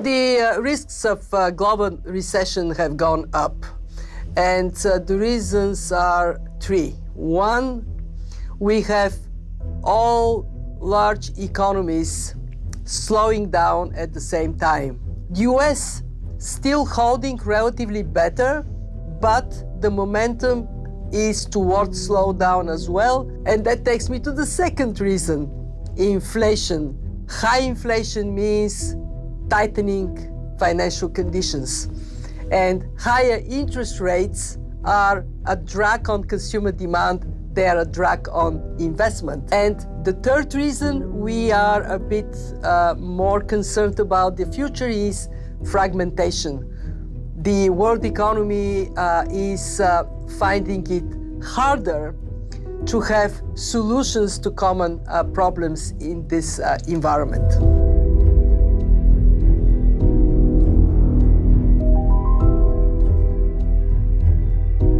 the risks of global recession have gone up, and the reasons are three. One, we have all large economies slowing down at the same time. US still holding relatively better, but the momentum is towards slowdown as well. And that takes me to the second reason, inflation. High inflation means tightening financial conditions. And higher interest rates are a drag on consumer demand. They are a drag on investment. And the third reason we are a bit more concerned about the future is fragmentation. The world economy is finding it harder to have solutions to common problems in this environment.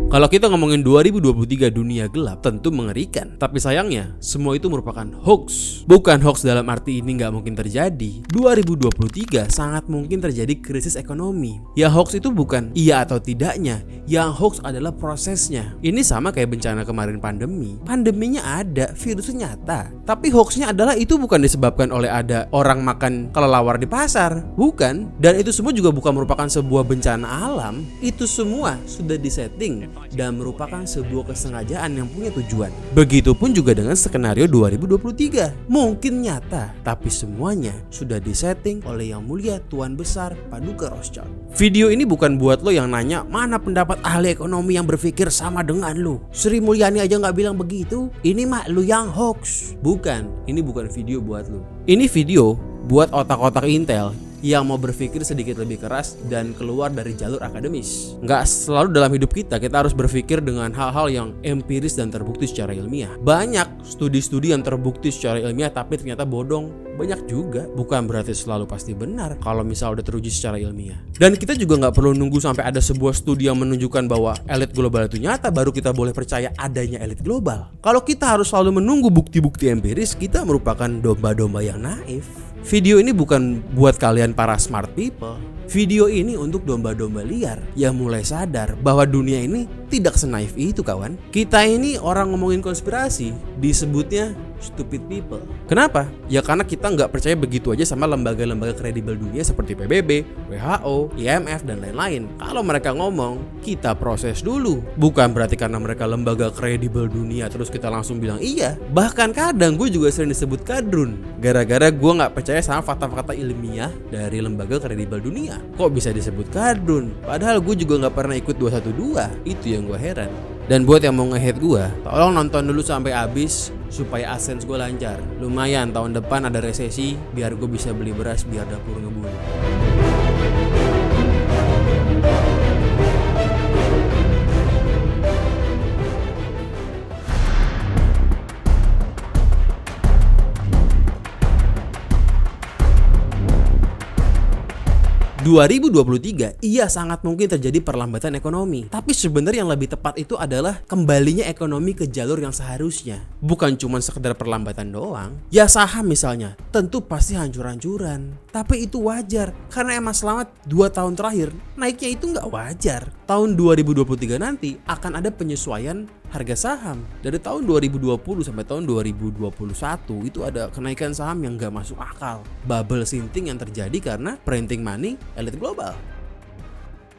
Kalau kita ngomongin 2023 dunia gelap, tentu mengerikan. Tapi sayangnya, semua itu merupakan hoax. Bukan hoax dalam arti ini nggak mungkin terjadi. 2023 sangat mungkin terjadi krisis ekonomi. Ya hoax itu bukan iya atau tidaknya. Yang hoax adalah prosesnya. Ini sama kayak bencana kemarin pandemi. Pandeminya ada, virusnya nyata. Tapi hoaxnya adalah itu bukan disebabkan oleh ada orang makan kelelawar di pasar. Bukan. Dan itu semua juga bukan merupakan sebuah bencana alam. Itu semua sudah disetting dan merupakan sebuah kesengajaan yang punya tujuan. Begitupun juga dengan skenario 2023. Mungkin nyata, tapi semuanya sudah disetting oleh Yang Mulia Tuan Besar Paduka Rothschild. Video ini bukan buat lo yang nanya mana pendapat ahli ekonomi yang berpikir sama dengan lo. Sri Mulyani aja gak bilang begitu. Ini mah lo yang hoax. Bukan, ini bukan video buat lo. Ini video buat otak-otak Intel yang mau berpikir sedikit lebih keras dan keluar dari jalur akademis. Nggak selalu dalam hidup kita harus berpikir dengan hal-hal yang empiris dan terbukti secara ilmiah. Banyak studi-studi yang terbukti secara ilmiah tapi ternyata bodong. Banyak juga. Bukan berarti selalu pasti benar kalau misal udah teruji secara ilmiah. Dan kita juga nggak perlu nunggu sampai ada sebuah studi yang menunjukkan bahwa elit global itu nyata baru kita boleh percaya adanya elit global. Kalau kita harus selalu menunggu bukti-bukti empiris, kita merupakan domba-domba yang naif. Video ini bukan buat kalian para smart people. Video ini untuk domba-domba liar yang mulai sadar bahwa dunia ini tidak senaif itu, kawan. Kita ini orang ngomongin konspirasi disebutnya stupid people. Kenapa? Ya karena kita nggak percaya begitu aja sama lembaga-lembaga kredibel dunia seperti PBB, WHO, IMF, dan lain-lain. Kalau mereka ngomong, kita proses dulu. Bukan berarti karena mereka lembaga kredibel dunia terus kita langsung bilang iya. Bahkan kadang gue juga sering disebut kadrun gara-gara gue nggak percaya sama fakta-fakta ilmiah dari lembaga kredibel dunia. Kok bisa disebut kadrun? Padahal gue juga nggak pernah ikut 212. Itu yang gue heran. Dan buat yang mau nge-hate gue, tolong nonton dulu sampai habis supaya AdSense gue lancar. Lumayan tahun depan ada resesi biar gue bisa beli beras biar dapur ngebul. 2023 iya sangat mungkin terjadi perlambatan ekonomi. Tapi sebenarnya yang lebih tepat itu adalah kembalinya ekonomi ke jalur yang seharusnya. Bukan cuma sekedar perlambatan doang. Ya saham misalnya, tentu pasti hancur-hancuran. Tapi itu wajar karena emang selama 2 tahun terakhir naiknya itu nggak wajar. Tahun 2023 nanti akan ada penyesuaian harga saham. Dari tahun 2020 sampai tahun 2021 itu ada kenaikan saham yang nggak masuk akal. Bubble sinting yang terjadi karena printing money elit global.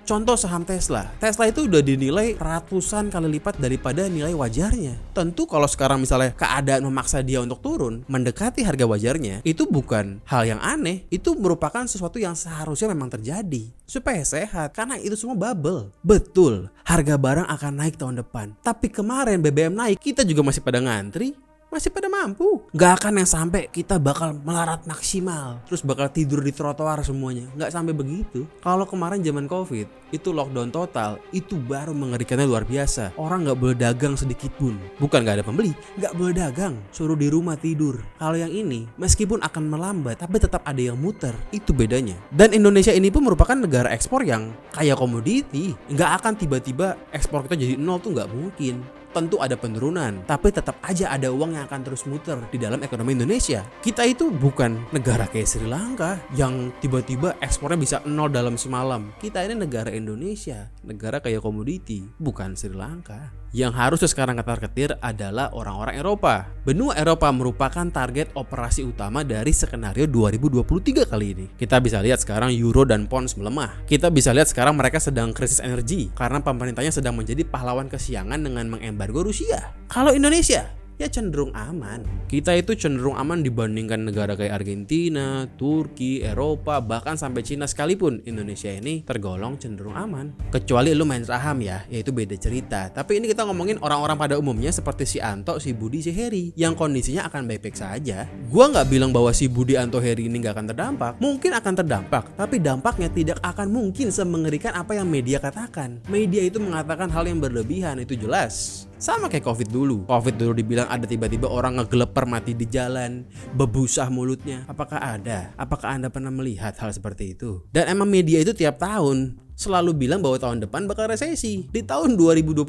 Contoh saham Tesla. Tesla itu udah dinilai ratusan kali lipat daripada nilai wajarnya. Tentu kalau sekarang misalnya keadaan memaksa dia untuk turun, mendekati harga wajarnya, itu bukan hal yang aneh. Itu merupakan sesuatu yang seharusnya memang terjadi. Supaya sehat, karena itu semua bubble. Betul, harga barang akan naik tahun depan. Tapi kemarin BBM naik, kita juga masih pada ngantri. Masih pada mampu. Gak akan yang sampai kita bakal melarat maksimal terus bakal tidur di trotoar semuanya. Gak sampai begitu. Kalau kemarin zaman Covid itu lockdown total, itu baru mengerikannya luar biasa. Orang gak boleh dagang sedikit pun. Bukan gak ada pembeli, gak boleh dagang, suruh di rumah tidur. Kalau yang ini meskipun akan melambat tapi tetap ada yang muter. Itu bedanya. Dan Indonesia ini pun merupakan negara ekspor yang kaya komoditi. Gak akan tiba-tiba ekspor kita jadi nol tuh gak mungkin. tentu ada penurunan, tapi tetap aja ada uang yang akan terus muter di dalam ekonomi Indonesia. Kita itu bukan negara kayak Sri Lanka yang tiba-tiba ekspornya bisa nol dalam semalam. Kita ini negara Indonesia, negara kayak komoditi, bukan Sri Lanka. Yang harus sekarang ketar-ketir adalah orang-orang Eropa. Benua Eropa merupakan target operasi utama dari skenario 2023 kali ini. Kita bisa lihat sekarang euro dan pounds melemah. Kita bisa lihat sekarang mereka sedang krisis energi karena pemerintahnya sedang menjadi pahlawan kesiangan dengan mengembargo Rusia. Kalau Indonesia ya cenderung aman. Kita itu cenderung aman dibandingkan negara kayak Argentina, Turki, Eropa, bahkan sampai Cina sekalipun. Indonesia ini tergolong cenderung aman. Kecuali lu main saham ya itu beda cerita. Tapi ini kita ngomongin orang-orang pada umumnya seperti si Anto, si Budi, si Heri yang kondisinya akan baik-baik saja. Gua nggak bilang bahwa si Budi, Anto, Heri ini nggak akan terdampak. Mungkin akan terdampak, tapi dampaknya tidak akan mungkin semengerikan apa yang media katakan. Media itu mengatakan hal yang berlebihan, itu jelas. Sama kayak COVID dulu. COVID dulu dibilang ada tiba-tiba orang ngegeleper mati di jalan, bebusah mulutnya. Apakah ada? Apakah Anda pernah melihat hal seperti itu? Dan emang media itu tiap tahun selalu bilang bahwa tahun depan bakal resesi. Di tahun 2021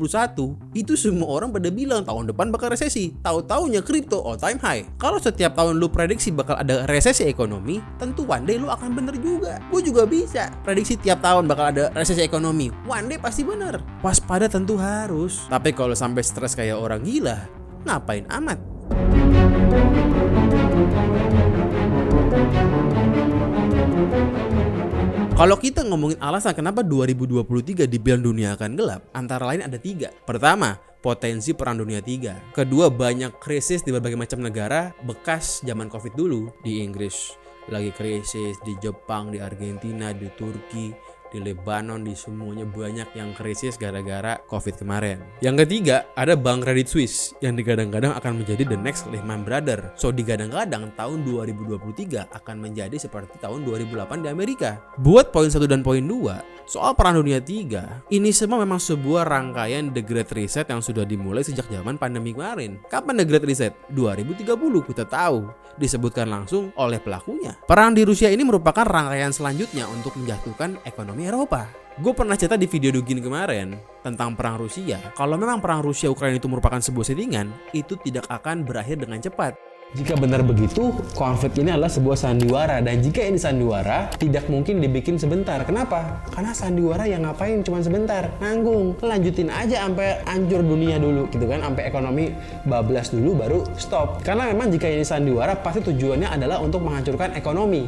itu semua orang pada bilang tahun depan bakal resesi. Tahu-taunya kripto all time high. Kalau setiap tahun lu prediksi bakal ada resesi ekonomi, tentu one day lu akan bener juga. Gue juga bisa prediksi tiap tahun bakal ada resesi ekonomi. One day pasti bener. Waspada tentu harus. Tapi kalau sampai stres kayak orang gila, ngapain amat? Kalau kita ngomongin alasan kenapa 2023 dibilang dunia akan gelap, antara lain ada 3. Pertama, potensi perang dunia 3. Kedua, banyak krisis di berbagai macam negara bekas zaman COVID dulu. Di Inggris lagi krisis, di Jepang, di Argentina, di Turki, di Lebanon, di semuanya banyak yang krisis gara-gara COVID kemarin. Yang ketiga, ada Bank Credit Suisse yang digadang-gadang akan menjadi the next Lehman Brothers. So digadang-gadang tahun 2023 akan menjadi seperti tahun 2008 di Amerika. Buat poin 1 dan poin 2, soal perang dunia 3, ini semua memang sebuah rangkaian The Great Reset yang sudah dimulai sejak zaman pandemi kemarin. Kapan The Great Reset? 2030, kita tahu. Disebutkan langsung oleh pelakunya. Perang di Rusia ini merupakan rangkaian selanjutnya untuk menjatuhkan ekonomi Eropa. Gue pernah cerita di video Dugin kemarin tentang perang Rusia. Kalau memang perang Rusia Ukraina itu merupakan sebuah settingan, itu tidak akan berakhir dengan cepat. Jika benar begitu, konflik ini adalah sebuah sandiwara. Dan jika ini sandiwara, tidak mungkin dibikin sebentar. Kenapa? Karena sandiwara yang ngapain cuma sebentar, nanggung. Lanjutin aja sampai hancur dunia dulu gitu kan, sampai ekonomi bablas dulu baru stop. Karena memang jika ini sandiwara, pasti tujuannya adalah untuk menghancurkan ekonomi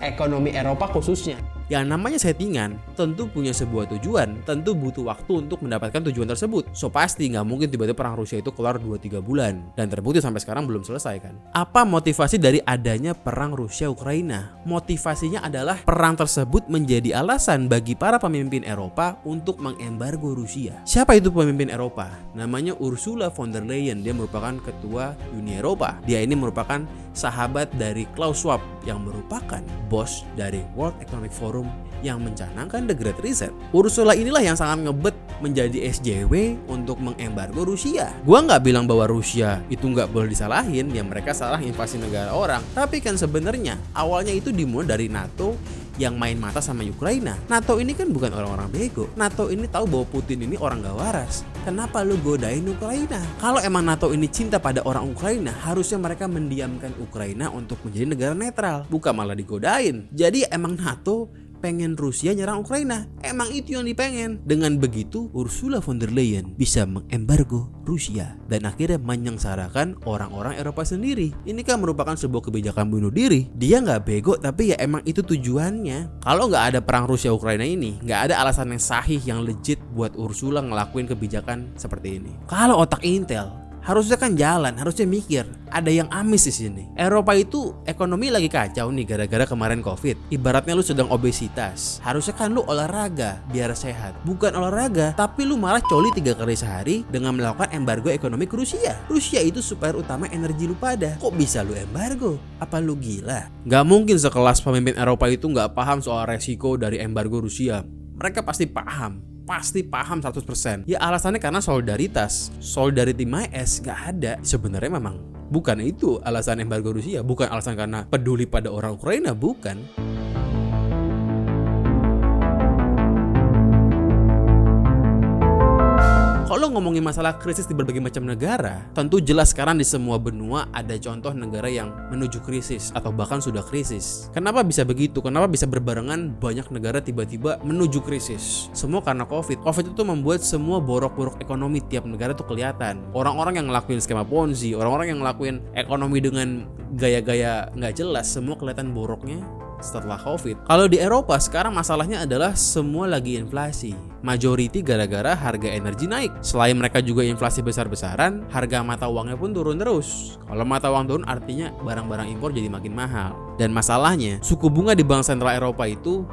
Eropa khususnya. Yang namanya settingan tentu punya sebuah tujuan, tentu butuh waktu untuk mendapatkan tujuan tersebut. So pasti nggak mungkin tiba-tiba perang Rusia itu kelar 2-3 bulan. Dan terbukti sampai sekarang belum selesai kan. Apa motivasi dari adanya perang Rusia-Ukraina? Motivasinya adalah perang tersebut menjadi alasan bagi para pemimpin Eropa untuk mengembargo Rusia. Siapa itu pemimpin Eropa? Namanya Ursula von der Leyen. Dia merupakan ketua Uni Eropa. Dia ini merupakan sahabat dari Klaus Schwab yang merupakan bos dari World Economic Forum yang mencanangkan The Great Reset. Ursula inilah yang sangat ngebet menjadi SJW untuk mengembargo Rusia. Gua nggak bilang bahwa Rusia itu nggak boleh disalahin, ya mereka salah invasi negara orang. Tapi kan sebenarnya awalnya itu dimulai dari NATO yang main mata sama Ukraina. NATO ini kan bukan orang-orang bego. NATO ini tahu bahwa Putin ini orang gak waras. Kenapa lu godain Ukraina? Kalau emang NATO ini cinta pada orang Ukraina, harusnya mereka mendiamkan Ukraina untuk menjadi negara netral, bukan malah digodain. Jadi emang NATO pengen Rusia nyerang Ukraina. Emang itu yang dipengen. Dengan begitu Ursula von der Leyen bisa mengembargo Rusia dan akhirnya menyengsarakan orang-orang Eropa sendiri. Ini kan merupakan sebuah kebijakan bunuh diri. Dia nggak bego, tapi ya emang itu tujuannya. Kalau nggak ada perang Rusia Ukraina ini, nggak ada alasan yang sahih yang legit buat Ursula ngelakuin kebijakan seperti ini. Kalau otak Intel harusnya kan jalan, harusnya mikir. Ada yang amis di sini. Eropa itu ekonomi lagi kacau nih gara-gara kemarin COVID. Ibaratnya lu sedang obesitas. Harusnya kan lu olahraga biar sehat. Bukan olahraga, tapi lu malah coli 3 kali sehari dengan melakukan embargo ekonomi ke Rusia. Rusia itu supplier utama energi lu pada. Kok bisa lu embargo? Apa lu gila? Gak mungkin sekelas pemimpin Eropa itu gak paham soal resiko dari embargo Rusia. Mereka pasti paham 100%. Ya alasannya karena solidaritas. Solidarity my ass gak ada. Sebenarnya memang bukan itu alasan embargo Rusia. Bukan alasan karena peduli pada orang Ukraina. Bukan. Kalau kita ngomongin masalah krisis di berbagai macam negara, tentu jelas sekarang di semua benua ada contoh negara yang menuju krisis atau bahkan sudah krisis. Kenapa bisa begitu? Kenapa bisa berbarengan banyak negara tiba-tiba menuju krisis? Semua karena COVID. COVID itu membuat semua borok-borok ekonomi tiap negara tuh kelihatan. Orang-orang yang ngelakuin skema Ponzi, orang-orang yang ngelakuin ekonomi dengan gaya-gaya nggak jelas, semua kelihatan boroknya setelah COVID. Kalau di Eropa sekarang masalahnya adalah semua lagi inflasi. Majority gara-gara harga energi naik. Selain mereka juga inflasi besar-besaran, harga mata uangnya pun turun terus. Kalau mata uang turun artinya barang-barang impor jadi makin mahal. Dan masalahnya, suku bunga di Bank Sentral Eropa itu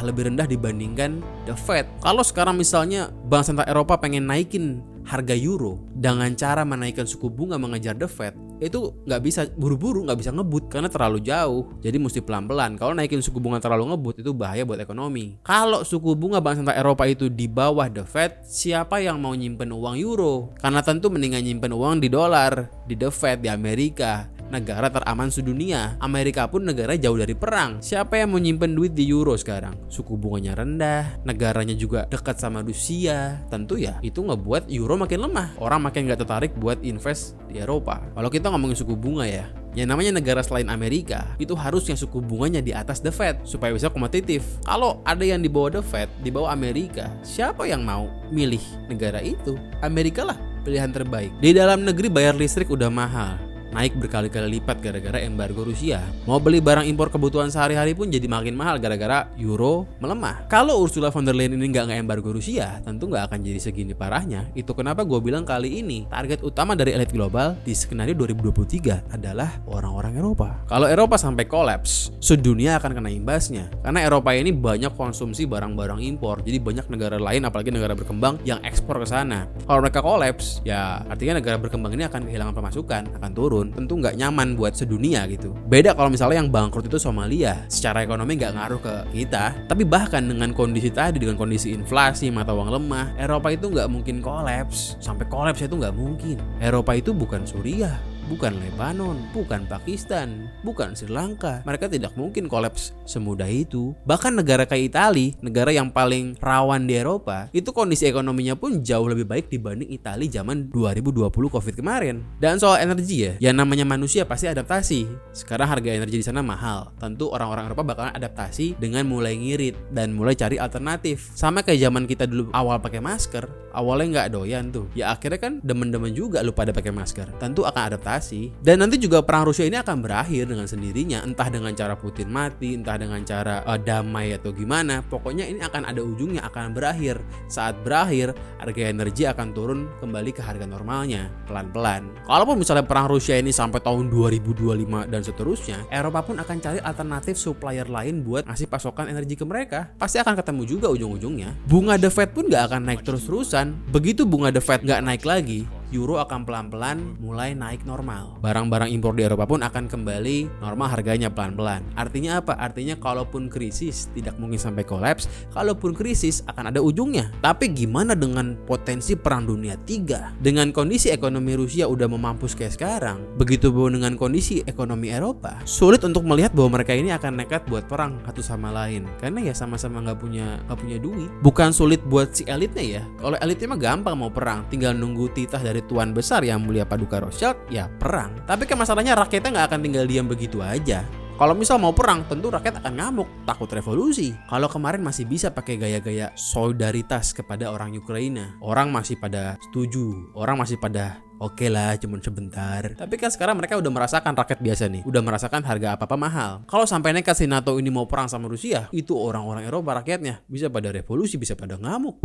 lebih rendah dibandingkan The Fed. Kalau sekarang misalnya Bank Sentral Eropa pengen naikin harga euro dengan cara menaikkan suku bunga mengejar The Fed, itu nggak bisa buru-buru, nggak bisa ngebut karena terlalu jauh. Jadi mesti pelan-pelan. Kalau naikin suku bunga terlalu ngebut itu bahaya buat ekonomi. Kalau suku bunga Bank Sentral Eropa itu di bawah The Fed, siapa yang mau nyimpen uang euro? Karena tentu mendingan nyimpen uang di dolar, di The Fed, di Amerika. Negara teraman sedunia. Amerika pun negara jauh dari perang. Siapa yang mau nyimpen duit di euro sekarang? Suku bunganya rendah, negaranya juga dekat sama Rusia. Tentu ya, itu ngebuat euro makin lemah. Orang makin gak tertarik buat invest di Eropa. Kalau kita ngomongin suku bunga ya, yang namanya negara selain Amerika, itu harusnya suku bunganya di atas The Fed supaya bisa kompetitif. Kalau ada yang di bawah The Fed, di bawah Amerika, siapa yang mau milih negara itu? Amerika lah pilihan terbaik. Di dalam negeri bayar listrik udah mahal, naik berkali-kali lipat gara-gara embargo Rusia. Mau beli barang impor kebutuhan sehari-hari pun jadi makin mahal gara-gara euro melemah. Kalau Ursula von der Leyen ini nggak embargo Rusia, tentu nggak akan jadi segini parahnya. Itu kenapa gue bilang kali ini target utama dari elit global di skenario 2023 adalah orang-orang Eropa. Kalau Eropa sampai kolaps, sedunia akan kena imbasnya. Karena Eropa ini banyak konsumsi barang-barang impor, jadi banyak negara lain, apalagi negara berkembang yang ekspor ke sana. Kalau mereka kolaps, ya artinya negara berkembang ini akan kehilangan pemasukan, akan turun. Tentu nggak nyaman buat sedunia gitu. Beda kalau misalnya yang bangkrut itu Somalia, secara ekonomi nggak ngaruh ke kita. Tapi bahkan dengan kondisi tadi, dengan kondisi inflasi, mata uang lemah, Eropa itu nggak mungkin kolaps. Sampai kolaps itu nggak mungkin. Eropa itu bukan Suriah, bukan Lebanon, bukan Pakistan, bukan Sri Lanka. Mereka tidak mungkin kolaps semudah itu. Bahkan negara kayak Italia, negara yang paling rawan di Eropa, itu kondisi ekonominya pun jauh lebih baik dibanding Italia zaman 2020 COVID kemarin. Dan soal energi ya, yang namanya manusia pasti adaptasi. Sekarang harga energi di sana mahal. Tentu orang-orang Eropa bakalan adaptasi dengan mulai ngirit dan mulai cari alternatif. Sama kayak zaman kita dulu awal pakai masker, awalnya nggak doyan tuh. Ya akhirnya kan demen-demen juga lu pada pakai masker. Tentu akan adaptasi. Dan nanti juga perang Rusia ini akan berakhir dengan sendirinya, entah dengan cara Putin mati, entah dengan cara damai atau gimana. Pokoknya ini akan ada ujungnya, akan berakhir. Saat berakhir, harga energi akan turun kembali ke harga normalnya pelan-pelan. Kalaupun misalnya perang Rusia ini sampai tahun 2025 dan seterusnya, Eropa pun akan cari alternatif supplier lain buat ngasih pasokan energi ke mereka. Pasti akan ketemu juga ujung-ujungnya. Bunga The Fed pun gak akan naik terus-terusan. Begitu bunga The Fed gak naik lagi, euro akan pelan-pelan mulai naik normal. Barang-barang impor di Eropa pun akan kembali normal harganya pelan-pelan. Artinya apa? Artinya kalaupun krisis tidak mungkin sampai kolaps, kalaupun krisis akan ada ujungnya. Tapi gimana dengan potensi perang dunia 3? Dengan kondisi ekonomi Rusia udah memampus kayak sekarang, begitu pun dengan kondisi ekonomi Eropa, sulit untuk melihat bahwa mereka ini akan nekat buat perang satu sama lain. Karena ya sama-sama nggak punya duit. Bukan sulit buat si elitnya ya. Kalau elitnya mah gampang mau perang, tinggal nunggu titah dari tuan besar yang mulia Paduka Rothschild, ya perang. Tapi kan masalahnya rakyatnya nggak akan tinggal diam begitu aja. Kalau misal mau perang, tentu rakyat akan ngamuk, takut revolusi. Kalau kemarin masih bisa pakai gaya-gaya solidaritas kepada orang Ukraina, orang masih pada setuju, orang masih pada oke lah, cuman sebentar. Tapi kan sekarang mereka udah merasakan, rakyat biasa nih, udah merasakan harga apa-apa mahal. Kalau sampai nekat si NATO ini mau perang sama Rusia, itu orang-orang Eropa rakyatnya bisa pada revolusi, bisa pada ngamuk.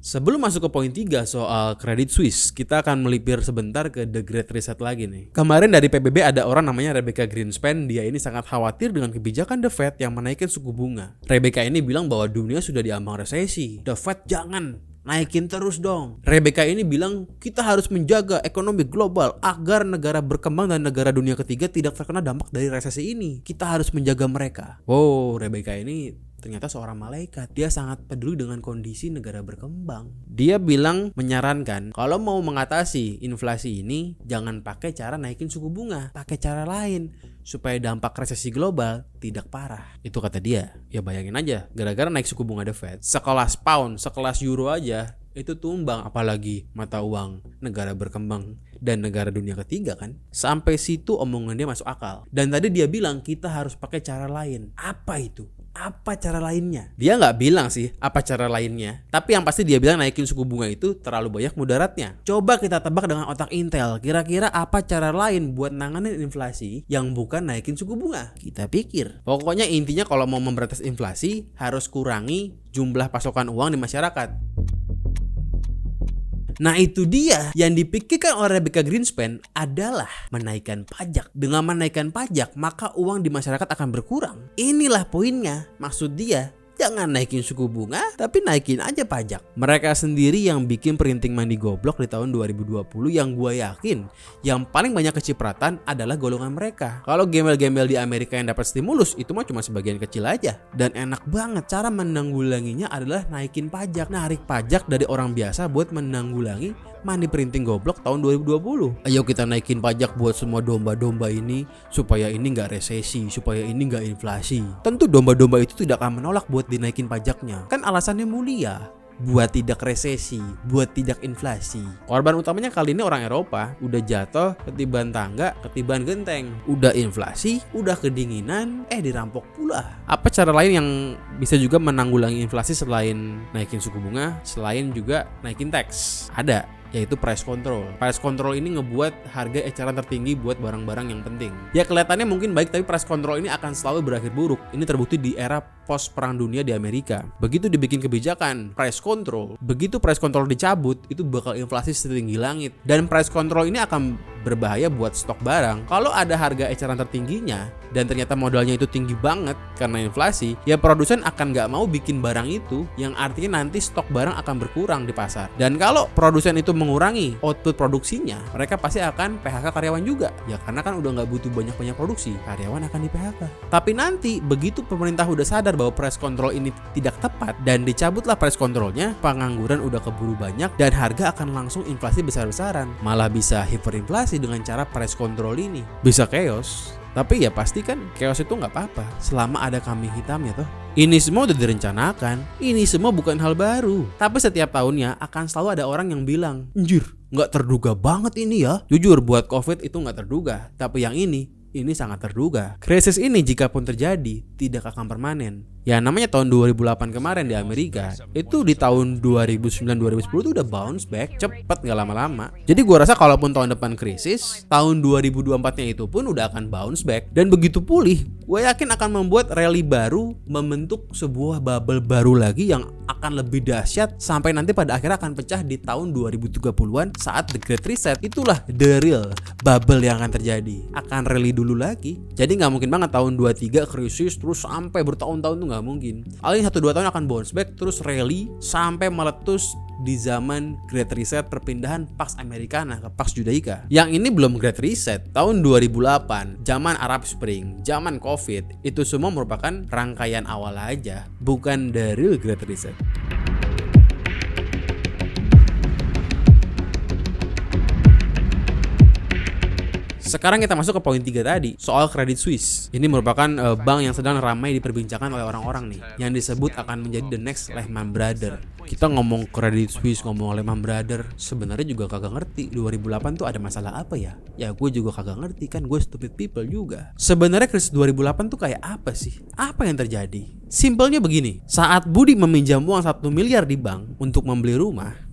Sebelum masuk ke poin 3 soal Credit Suisse, kita akan melipir sebentar ke The Great Reset lagi nih. Kemarin dari PBB ada orang namanya Rebecca Greenspan, dia ini sangat khawatir dengan kebijakan The Fed yang menaikkan suku bunga. Rebecca ini bilang bahwa dunia sudah diambang resesi. The Fed jangan naikin terus dong. Rebecca ini bilang kita harus menjaga ekonomi global agar negara berkembang dan negara dunia ketiga tidak terkena dampak dari resesi ini. Kita harus menjaga mereka. Wow, Rebecca ini ternyata seorang malaikat. Dia sangat peduli dengan kondisi negara berkembang. Dia bilang, menyarankan kalau mau mengatasi inflasi ini jangan pakai cara naikin suku bunga, pakai cara lain supaya dampak resesi global tidak parah. Itu kata dia. Ya bayangin aja, gara-gara naik suku bunga The Fed, sekelas pound, sekelas euro aja itu tumbang, apalagi mata uang negara berkembang dan negara dunia ketiga kan. Sampai situ omongan dia masuk akal. Dan tadi dia bilang kita harus pakai cara lain. Apa itu? Apa cara lainnya? Dia nggak bilang sih apa cara lainnya, tapi yang pasti dia bilang naikin suku bunga itu terlalu banyak mudaratnya. Coba kita tebak dengan otak Intel, kira-kira apa cara lain buat nanganin inflasi yang bukan naikin suku bunga? Kita pikir. Pokoknya intinya kalau mau memberantas inflasi harus kurangi jumlah pasokan uang di masyarakat. Nah itu dia yang dipikirkan oleh Rebecca Greenspan adalah menaikkan pajak. Dengan menaikkan pajak maka uang di masyarakat akan berkurang. Inilah poinnya. Maksud dia jangan naikin suku bunga, tapi naikin aja pajak. Mereka sendiri yang bikin printing money goblok di tahun 2020 yang gue yakin yang paling banyak kecipratan adalah golongan mereka. Kalau gembel-gembel di Amerika yang dapat stimulus itu mah cuma sebagian kecil aja. Dan enak banget cara menanggulanginya adalah naikin pajak. Narik pajak dari orang biasa buat menanggulangi money printing goblok tahun 2020. Ayo kita naikin pajak buat semua domba-domba ini supaya ini nggak resesi, supaya ini nggak inflasi. Tentu domba-domba itu tidak akan menolak buat dinaikin pajaknya. Kan alasannya mulia. Buat tidak resesi, buat tidak inflasi. Korban utamanya kali ini orang Eropa. Udah jatuh, ketiban tangga, ketiban genteng. Udah inflasi, udah kedinginan, dirampok pula. Apa cara lain yang bisa juga menanggulangi inflasi selain naikin suku bunga, selain juga naikin tax? Ada, yaitu price control. Price control ini ngebuat harga eceran tertinggi buat barang-barang yang penting. Ya kelihatannya mungkin baik, tapi price control ini akan selalu berakhir buruk. Ini terbukti di era pos perang dunia di Amerika. Begitu dibikin kebijakan price control, begitu price control dicabut, itu bakal inflasi setinggi langit. Dan price control ini akan berbahaya buat stok barang. Kalau ada harga eceran tertingginya dan ternyata modalnya itu tinggi banget karena inflasi, ya produsen akan nggak mau bikin barang itu, yang artinya nanti stok barang akan berkurang di pasar. Dan kalau produsen itu mengurangi output produksinya, mereka pasti akan PHK karyawan juga. Ya karena kan udah nggak butuh banyak-banyak produksi, karyawan akan di PHK. Tapi nanti begitu pemerintah udah sadar bahwa price control ini tidak tepat dan dicabutlah price controlnya, pengangguran udah keburu banyak dan harga akan langsung inflasi besar-besaran. Malah bisa hiperinflasi dengan cara price control ini. Bisa chaos. Tapi ya pasti kan chaos itu nggak apa-apa selama ada kambing hitamnya toh. Ini semua udah direncanakan. Ini semua bukan hal baru. Tapi setiap tahunnya akan selalu ada orang yang bilang, anjir, nggak terduga banget ini ya. Jujur buat COVID itu nggak terduga. Tapi yang ini sangat terduga. Krisis ini jika pun terjadi tidak akan permanen. Ya namanya tahun 2008 kemarin di Amerika, itu di tahun 2009-2010 itu udah bounce back cepet gak lama-lama. Jadi gua rasa kalaupun tahun depan krisis, tahun 2024-nya itu pun udah akan bounce back. Dan begitu pulih, gue yakin akan membuat rally baru, membentuk sebuah bubble baru lagi yang akan lebih dahsyat sampai nanti pada akhirnya akan pecah di tahun 2030-an saat The Great Reset. Itulah the real bubble yang akan terjadi. Akan rally dulu lagi. Jadi gak mungkin banget tahun 23 krisis terus sampai bertahun-tahun tuh gak mungkin. Paling 1-2 tahun akan bounce back terus rally sampai meletus di zaman Great Reset, perpindahan Pax Americana ke Pax Judaica. Yang ini belum Great Reset, tahun 2008, zaman Arab Spring, zaman COVID, itu semua merupakan rangkaian awal aja, bukan the real Great Reset. Sekarang kita masuk ke poin 3 tadi, soal Credit Suisse. Ini merupakan bank yang sedang ramai diperbincangkan oleh orang-orang nih, yang disebut akan menjadi the next Lehman Brothers. Kita ngomong Credit Suisse, ngomong Lehman Brothers, sebenarnya juga kagak ngerti 2008 tuh ada masalah apa ya? Ya gue juga kagak ngerti, kan gue stupid people juga. Sebenarnya krisis 2008 tuh kayak apa sih? Apa yang terjadi? Simpelnya begini, saat Budi meminjam uang 1 miliar di bank untuk membeli rumah,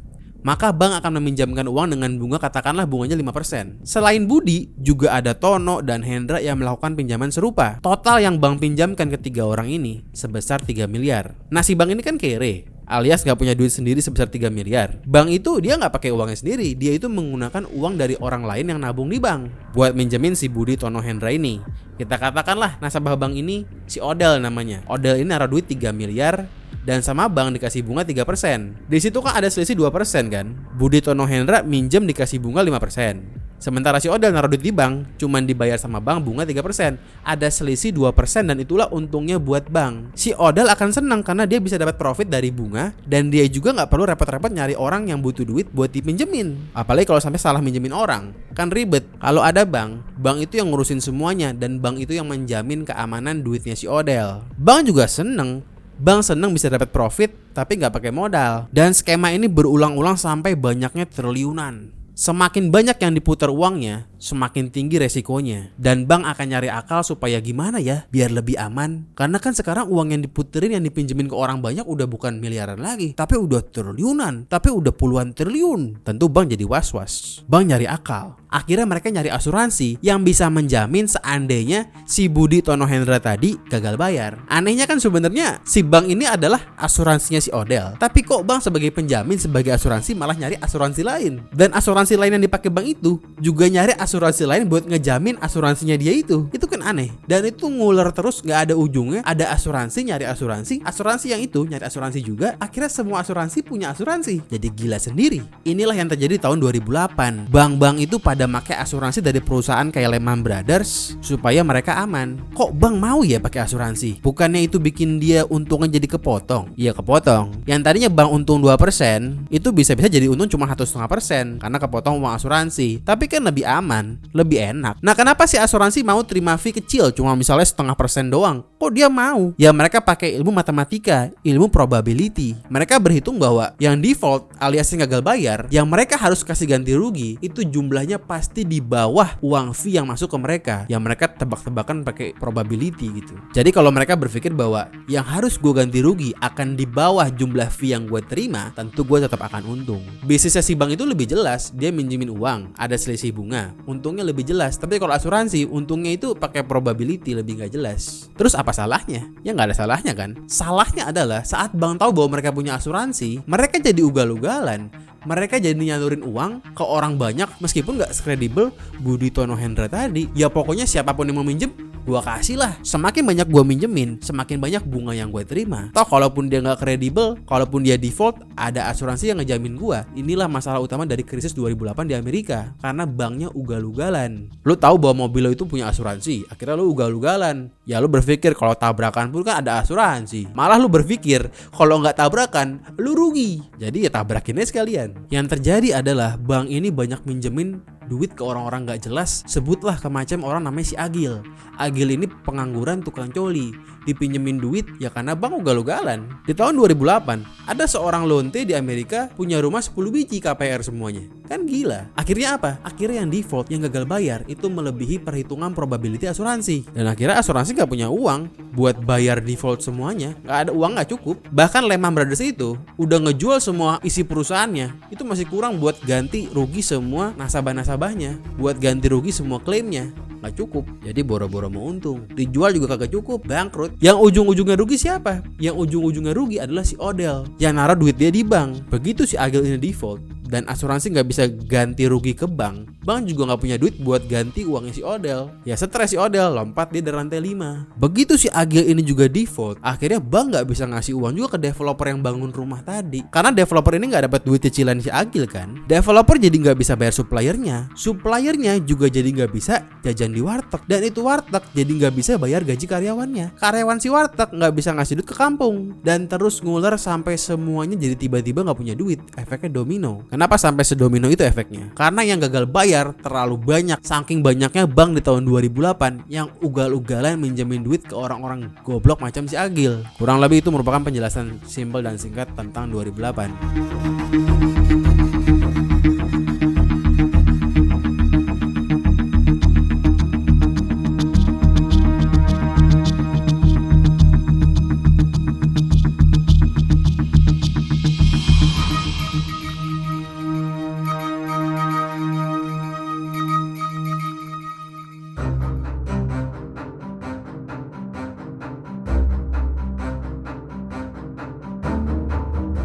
maka bank akan meminjamkan uang dengan bunga katakanlah bunganya 5%. Selain Budi, juga ada Tono dan Hendra yang melakukan pinjaman serupa. Total yang bank pinjamkan ketiga orang ini sebesar 3 miliar. Nah si bank ini kan kere, alias gak punya duit sendiri sebesar 3 miliar. Bank itu dia gak pakai uangnya sendiri, dia itu menggunakan uang dari orang lain yang nabung di bank buat minjemin si Budi, Tono, Hendra ini. Kita katakanlah nasabah bank ini si Odel namanya. Odel ini naruh duit 3 miliar dan sama bank dikasih bunga 3%. Di situ kan ada selisih 2% kan. Budi, Tono, Hendra minjem dikasih bunga 5%. Sementara si Odell naruh duit di bank, cuman dibayar sama bank bunga 3%. Ada selisih 2% dan itulah untungnya buat bank. Si Odell akan senang karena dia bisa dapat profit dari bunga dan dia juga nggak perlu repot-repot nyari orang yang butuh duit buat dipinjemin. Apalagi kalau sampai salah minjemin orang, kan ribet. Kalau ada bank itu yang ngurusin semuanya dan bank itu yang menjamin keamanan duitnya si Odell. Bank juga seneng. Bank seneng bisa dapat profit tapi nggak pakai modal. Dan skema ini berulang-ulang sampai banyaknya triliunan. Semakin banyak yang diputar uangnya, semakin tinggi resikonya. Dan bank akan nyari akal supaya gimana ya biar lebih aman. Karena kan sekarang uang yang diputerin, yang dipinjemin ke orang banyak udah bukan miliaran lagi, tapi udah triliunan, tapi udah puluhan triliun. Tentu bank jadi was-was. Bank nyari akal. Akhirnya mereka nyari asuransi yang bisa menjamin seandainya si Budi Tono Hendra tadi gagal bayar. Anehnya kan sebenarnya si bank ini adalah asuransinya si Odell, tapi kok bank sebagai penjamin, sebagai asuransi malah nyari asuransi lain. Dan asuransi lain yang dipakai bank itu juga nyari asuransi lain buat ngejamin asuransinya dia itu. Itu kan aneh. Dan itu nguler terus, nggak ada ujungnya. Ada asuransi nyari asuransi, asuransi yang itu nyari asuransi juga. Akhirnya semua asuransi punya asuransi. Jadi gila sendiri. Inilah yang terjadi tahun 2008. Bank-bank itu pada pakai asuransi dari perusahaan kayak Lehman Brothers supaya mereka aman. Kok bank mau ya pakai asuransi? Bukannya itu bikin dia untungnya jadi kepotong? Iya kepotong. Yang tadinya bank untung 2%, itu bisa-bisa jadi untung cuma 1,5% karena kepotong uang asuransi. Tapi kan lebih aman, lebih enak. Nah kenapa sih asuransi mau terima fee kecil cuma misalnya 0,5% doang? Kok dia mau? Ya mereka pakai ilmu matematika, ilmu probability. Mereka berhitung bahwa yang default alias yang gagal bayar, yang mereka harus kasih ganti rugi itu jumlahnya pasti di bawah uang fee yang masuk ke mereka. Yang mereka tebak-tebakan pakai probability gitu. Jadi kalau mereka berpikir bahwa yang harus gue ganti rugi akan di bawah jumlah fee yang gue terima, tentu gue tetap akan untung. Bisnisnya si bank itu lebih jelas, dia minjemin uang, ada selisih bunga, untungnya lebih jelas. Tapi kalau asuransi, untungnya itu pakai probability, lebih nggak jelas. Terus apa salahnya? Ya nggak ada salahnya kan? Salahnya adalah saat bank tahu bahwa mereka punya asuransi, mereka jadi ugal-ugalan. Mereka jadi nyalurin uang ke orang banyak meskipun gak sekredibel Budi Tono Hendra tadi. Ya pokoknya siapapun yang mau minjem, gua kasih lah. Semakin banyak gua minjemin, semakin banyak bunga yang gue terima. Toh kalaupun dia gak kredibel, kalaupun dia default, ada asuransi yang ngejamin gua. Inilah masalah utama dari krisis 2008 di Amerika. Karena banknya ugal-ugalan. Lu tahu bahwa mobil lo itu punya asuransi, akhirnya lu ugal-ugalan. Ya lu berpikir kalau tabrakan pun kan ada asuransi. Malah lu berpikir kalau nggak tabrakan, lu rugi. Jadi ya tabrakinnya sekalian. Yang terjadi adalah bank ini banyak minjemin duit ke orang-orang gak jelas. Sebutlah ke macam orang namanya si Agil. Agil ini pengangguran tukang coli, dipinjemin duit ya karena bank ugal-ugalan. Di tahun 2008 ada seorang lonte di Amerika punya rumah 10 biji KPR semuanya. Kan gila. Akhirnya apa? Akhirnya yang default, yang gagal bayar itu melebihi perhitungan probability asuransi. Dan akhirnya asuransi gak punya uang buat bayar default semuanya. Gak ada uang, gak cukup. Bahkan Lehman Brothers itu udah ngejual semua isi perusahaannya, itu masih kurang buat ganti rugi semua nasabah-nasabahnya, buat ganti rugi semua klaimnya. Gak cukup. Jadi boro-boro mau untung, dijual juga kagak cukup, bangkrut. Yang ujung-ujungnya rugi siapa? Yang ujung-ujungnya rugi adalah si Odell yang naruh duit dia di bank. Begitu si Agil ini default dan asuransi gak bisa ganti rugi ke bank, bank juga gak punya duit buat ganti uangnya si Odell. Ya stres si Odell, lompat dia dari lantai 5. Begitu si Agil ini juga default, akhirnya bank gak bisa ngasih uang juga ke developer yang bangun rumah tadi. Karena developer ini gak dapat duit cicilan si Agil kan. Developer jadi gak bisa bayar suppliernya. Suppliernya juga jadi gak bisa jajan di warteg. Dan itu warteg jadi gak bisa bayar gaji karyawannya. Karyawan si warteg gak bisa ngasih duit ke kampung. Dan terus nguler sampai semuanya jadi tiba-tiba gak punya duit. Efeknya domino. Kenapa sampai sedomino itu efeknya? Karena yang gagal bayar terlalu banyak. Saking banyaknya bank di tahun 2008 yang ugal-ugalan minjemin duit ke orang-orang goblok macam si Agil. Kurang lebih itu merupakan penjelasan simpel dan singkat tentang 2008.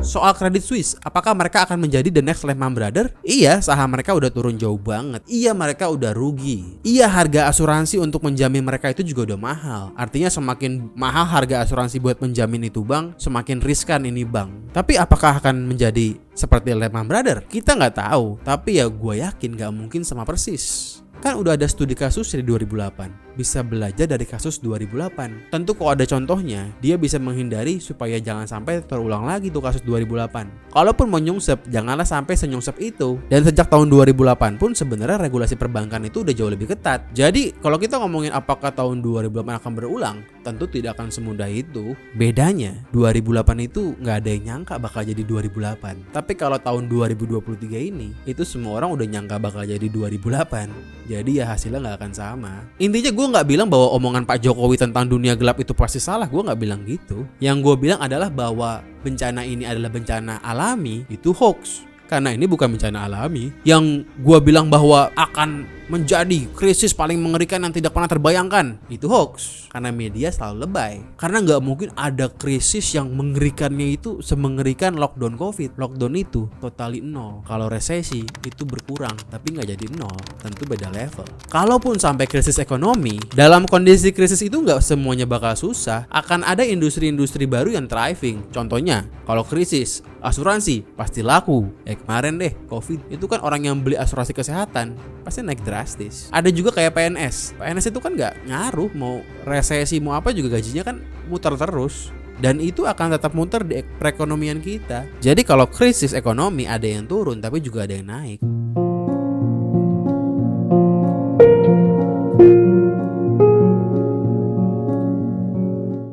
Soal Credit Suisse, apakah mereka akan menjadi the next Lehman Brothers? Iya, saham mereka udah turun jauh banget. Iya, mereka udah rugi. Iya, harga asuransi untuk menjamin mereka itu juga udah mahal. Artinya semakin mahal harga asuransi buat menjamin itu bank, semakin riskan ini bank. Tapi apakah akan menjadi seperti Lehman Brothers? Kita nggak tahu. Tapi ya gue yakin nggak mungkin sama persis. Kan udah ada studi kasus dari 2008. Bisa belajar dari kasus 2008. Tentu kalau ada contohnya, dia bisa menghindari supaya jangan sampai terulang lagi tuh kasus 2008. Kalaupun mau nyungsep, janganlah sampai senyungsep itu. Dan sejak tahun 2008 pun sebenarnya regulasi perbankan itu udah jauh lebih ketat. Jadi kalau kita ngomongin apakah tahun 2008 akan berulang, tentu tidak akan semudah itu. Bedanya 2008 itu nggak ada yang nyangka bakal jadi 2008. Tapi kalau tahun 2023 ini, itu semua orang udah nyangka bakal jadi 2008. Jadi ya hasilnya nggak akan sama. Intinya gue nggak bilang bahwa omongan Pak Jokowi tentang dunia gelap itu pasti salah. Gue nggak bilang gitu. Yang gue bilang adalah bahwa bencana ini adalah bencana alami, itu hoax. Karena ini bukan bencana alami. Yang gue bilang bahwa akan menjadi krisis paling mengerikan yang tidak pernah terbayangkan, itu hoax. Karena media selalu lebay. Karena nggak mungkin ada krisis yang mengerikannya itu semengerikan lockdown COVID. Lockdown itu totally nol. Kalau resesi itu berkurang, tapi nggak jadi nol. Tentu beda level. Kalaupun sampai krisis ekonomi, dalam kondisi krisis itu nggak semuanya bakal susah. Akan ada industri-industri baru yang thriving. Contohnya, kalau krisis, asuransi pasti laku. Kemarin deh COVID, itu kan orang yang beli asuransi kesehatan pasti naik drastis. Ada juga kayak PNS. PNS itu kan nggak ngaruh, mau resesi mau apa juga gajinya kan muter terus. Dan itu akan tetap muter di perekonomian kita. Jadi kalau krisis ekonomi ada yang turun tapi juga ada yang naik.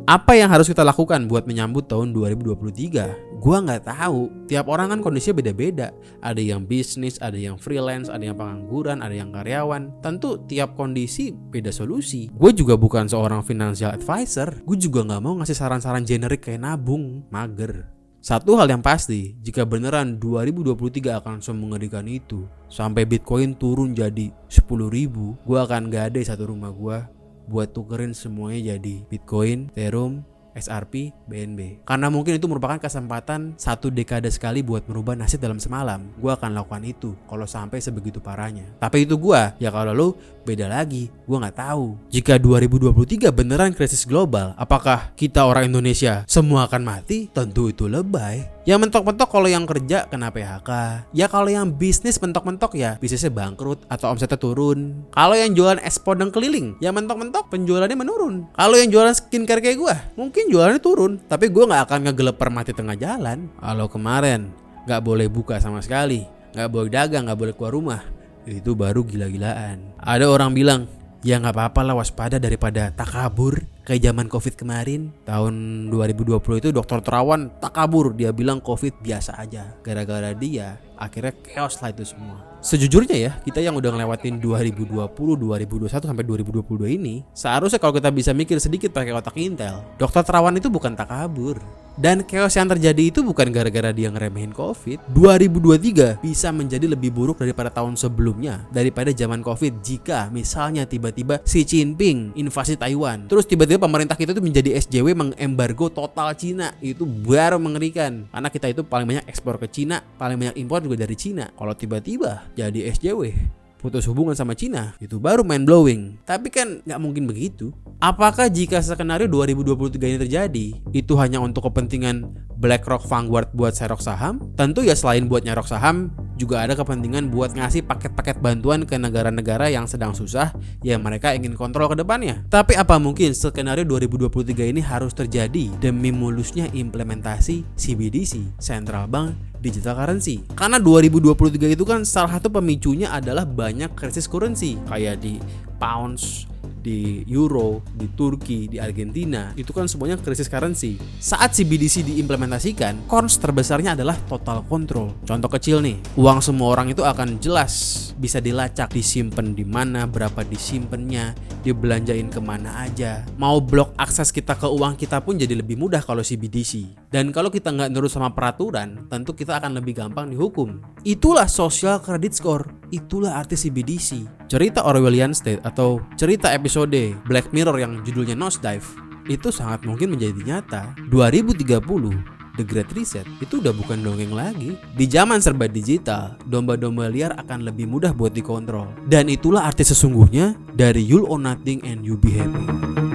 Apa yang harus kita lakukan buat menyambut tahun 2023? Gua nggak tahu. Tiap orang kan kondisinya beda-beda. Ada yang bisnis, ada yang freelance, ada yang pengangguran, ada yang karyawan. Tentu tiap kondisi beda solusi. Gue juga bukan seorang financial advisor. Gue juga nggak mau ngasih saran-saran generik kayak nabung, mager. Satu hal yang pasti, jika beneran 2023 akan semengerikan itu, sampai Bitcoin turun jadi 10.000, gue akan gade satu rumah gue buat tukerin semuanya jadi Bitcoin, Ethereum, SRP, BNB. Karena mungkin itu merupakan kesempatan satu dekade sekali buat merubah nasib dalam semalam. Gue akan lakukan itu kalau sampai sebegitu parahnya. Tapi itu gue, ya kalau lu beda lagi, gue nggak tahu. Jika 2023 beneran krisis global, apakah kita orang Indonesia semua akan mati? Tentu itu lebay. Yang mentok-mentok kalau yang kerja kena PHK. Ya kalau yang bisnis mentok-mentok ya bisnisnya bangkrut atau omsetnya turun. Kalau yang jualan es podeng keliling, ya mentok-mentok penjualannya menurun. Kalau yang jualan skincare kayak gue, mungkin jualannya turun. Tapi gue gak akan ngegeleper mati tengah jalan. Kalau kemarin gak boleh buka sama sekali, gak boleh dagang, gak boleh keluar rumah, itu baru gila-gilaan. Ada orang bilang, ya gak apa-apa lah, waspada daripada takabur. Kayak zaman COVID kemarin, tahun 2020 itu Dr. Terawan takabur. Dia bilang COVID biasa aja. Gara-gara dia, akhirnya chaos lah itu semua. Sejujurnya ya, kita yang udah ngelewatin 2020, 2021 sampai 2022 ini, seharusnya kalau kita bisa mikir sedikit pakai otak Intel, Dr. Terawan itu bukan takabur. Dan chaos yang terjadi itu bukan gara-gara dia ngeremehin COVID. 2023 bisa menjadi lebih buruk daripada tahun sebelumnya, daripada zaman COVID, jika misalnya tiba-tiba Xi Jinping invasi Taiwan, terus tiba-tiba pemerintah kita itu menjadi SJW, mengembargo total Cina. Itu baru mengerikan, karena kita itu paling banyak ekspor ke Cina, paling banyak impor juga dari Cina. Kalau tiba-tiba jadi SJW, putus hubungan sama Cina, itu baru mind blowing. Tapi kan gak mungkin begitu. Apakah jika skenario 2023 ini terjadi, itu hanya untuk kepentingan BlackRock Vanguard buat serok saham? Tentu ya, selain buat nyerok saham, juga ada kepentingan buat ngasih paket-paket bantuan ke negara-negara yang sedang susah, yang mereka ingin kontrol ke depannya. Tapi apa mungkin skenario 2023 ini harus terjadi demi mulusnya implementasi CBDC, Central Bank Digital Currency? Karena 2023 itu kan salah satu pemicunya adalah banyak krisis currency, kayak di pounds, di euro, di Turki, di Argentina. Itu kan semuanya krisis currency. Saat CBDC diimplementasikan, cons terbesarnya adalah total control. Contoh kecil nih, uang semua orang itu akan jelas bisa dilacak, disimpan di mana, berapa disimpannya, dibelanjain kemana aja. Mau blok akses kita ke uang kita pun jadi lebih mudah kalau CBDC. Dan kalau kita nggak nurut sama peraturan, tentu kita akan lebih gampang dihukum. Itulah social credit score. Itulah arti CBDC. Cerita Orwellian State atau cerita episode Black Mirror yang judulnya Nosedive itu sangat mungkin menjadi nyata. 2030 The Great Reset itu udah bukan dongeng lagi. Di zaman serba digital, domba-domba liar akan lebih mudah buat dikontrol. Dan itulah arti sesungguhnya dari You'll Own Nothing and You Be Happy.